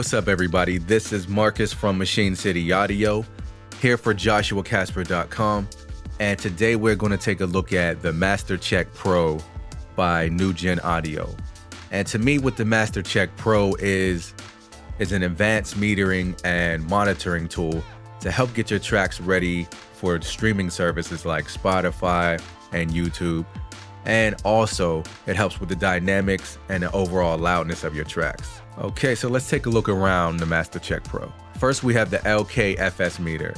what's up everybody? This is Marcus from Machine City Audio, here for JoshuaCasper.com, and today we're going to take a look at the MasterCheck Pro by Nugen Audio. And to me, what the MasterCheck Pro is an advanced metering and monitoring tool to help get your tracks ready for streaming services like Spotify and YouTube. And also, it helps with the dynamics and the overall loudness of your tracks. Okay, so let's take a look around the MasterCheck Pro. First, we have the LKFS meter.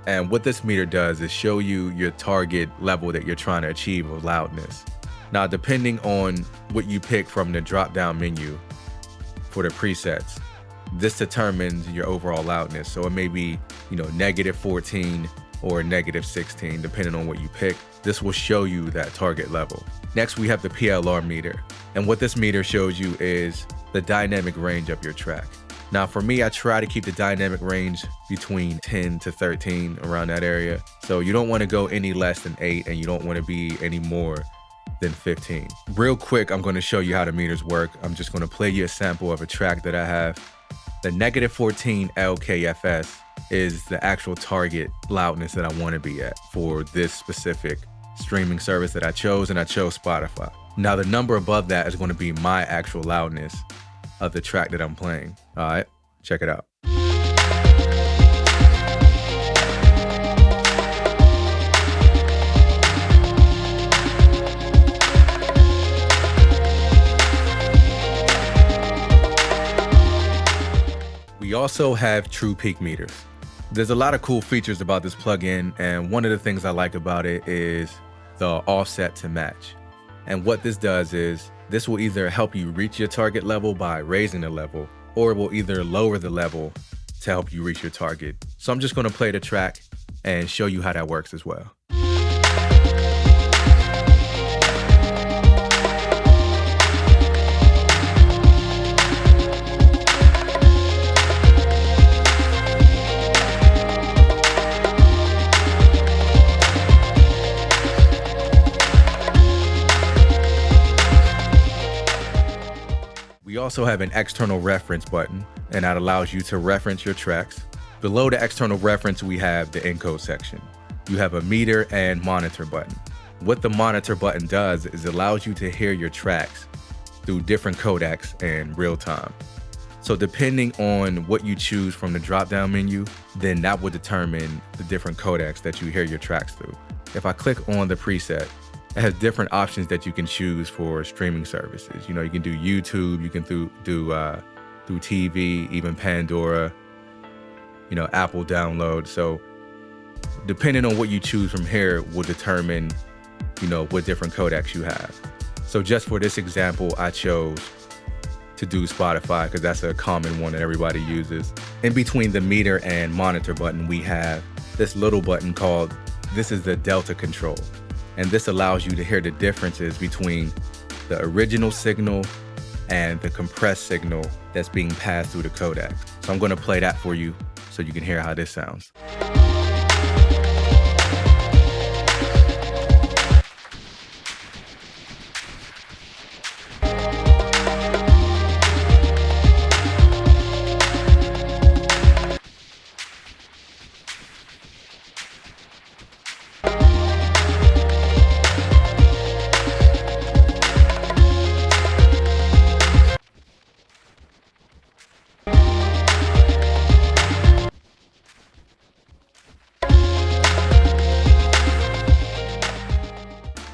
And what this meter does is show you your target level that you're trying to achieve of loudness. Now, depending on what you pick from the drop-down menu for the presets, this determines your overall loudness. So it may be, -14 or -16, depending on what you pick. This will show you that target level. Next, we have the PLR meter. And what this meter shows you is the dynamic range of your track. Now, for me, I try to keep the dynamic range between 10 to 13, around that area. So you don't want to go any less than 8, and you don't want to be any more than 15. Real quick, I'm going to show you how the meters work. I'm just going to play you a sample of a track that I have. The -14 LKFS is the actual target loudness that I want to be at for this specific streaming service that I chose, and I chose Spotify. Now, the number above that is going to be my actual loudness of the track that I'm playing. All right, check it out. We also have true peak meters. There's a lot of cool features about this plugin, and one of the things I like about it is the offset to match. And what this does is this will either help you reach your target level by raising the level, or it will either lower the level to help you reach your target. So I'm just going to play the track and show you how that works as well. We also have an external reference button, and that allows you to reference your tracks. Below the external reference, we have the encode section. You have a meter and monitor button. What the monitor button does is it allows you to hear your tracks through different codecs in real time. So depending on what you choose from the drop-down menu, then that will determine the different codecs that you hear your tracks through. If I click on the preset, it has different options that you can choose for streaming services. You can do YouTube, you can do TV, even Pandora, Apple download. So depending on what you choose from here will determine, what different codecs you have. So just for this example, I chose to do Spotify because that's a common one that everybody uses. In between the meter and monitor button, we have this little button called, this is the Delta control. And this allows you to hear the differences between the original signal and the compressed signal that's being passed through the codec. So I'm going to play that for you so you can hear how this sounds.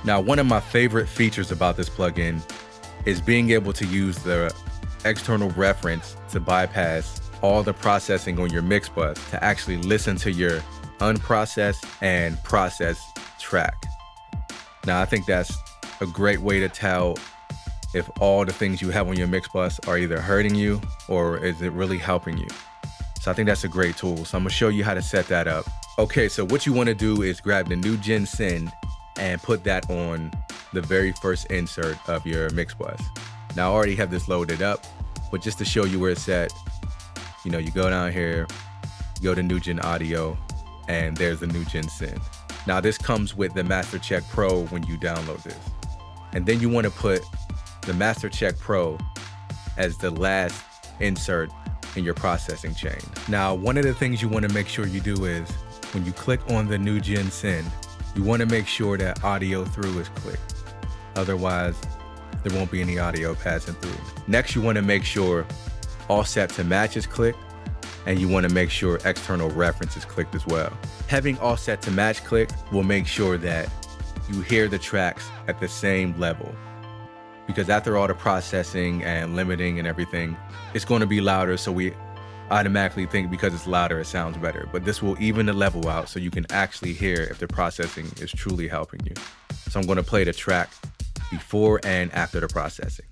Now, one of my favorite features about this plugin is being able to use the external reference to bypass all the processing on your mix bus to actually listen to your unprocessed and processed track. Now, I think that's a great way to tell if all the things you have on your mix bus are either hurting you or is it really helping you. So I think that's a great tool. So I'm gonna show you how to set that up. Okay, so what you wanna do is grab the Nugen send and put that on the very first insert of your mix bus. Now I already have this loaded up, but just to show you where it's at, you go down here, go to Nugen Audio, and there's the Nugen send. Now this comes with the MasterCheck Pro when you download this. And then you want to put the MasterCheck Pro as the last insert in your processing chain. Now, one of the things you want to make sure you do is when you click on the Nugen send, you want to make sure that audio through is clicked. Otherwise, there won't be any audio passing through. Next, you want to make sure all set to match is clicked, and you want to make sure external reference is clicked as well. Having all set to match clicked will make sure that you hear the tracks at the same level. Because after all the processing and limiting and everything, it's going to be louder, so we automatically think because it's louder, it sounds better. But this will even the level out so you can actually hear if the processing is truly helping you. So I'm going to play the track before and after the processing.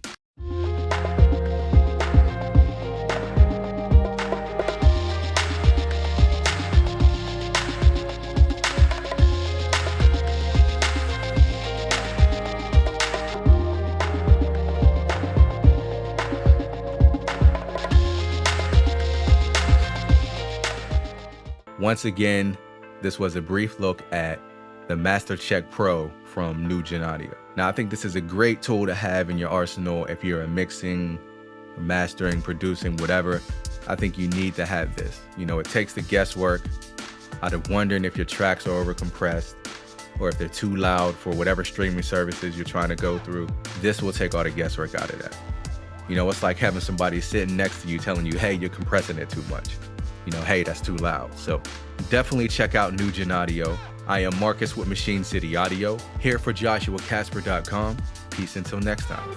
Once again, this was a brief look at the MasterCheck Pro from Nugen Audio. Now, I think this is a great tool to have in your arsenal if you're mixing, mastering, producing, whatever. I think you need to have this. You know, it takes the guesswork out of wondering if your tracks are overcompressed or if they're too loud for whatever streaming services you're trying to go through. This will take all the guesswork out of that. You know, it's like having somebody sitting next to you telling you, hey, you're compressing it too much. You know, hey, that's too loud. So definitely check out Nugen Audio. I am Marcus with Machine City Audio, here for JoshuaCasper.com. Peace until next time.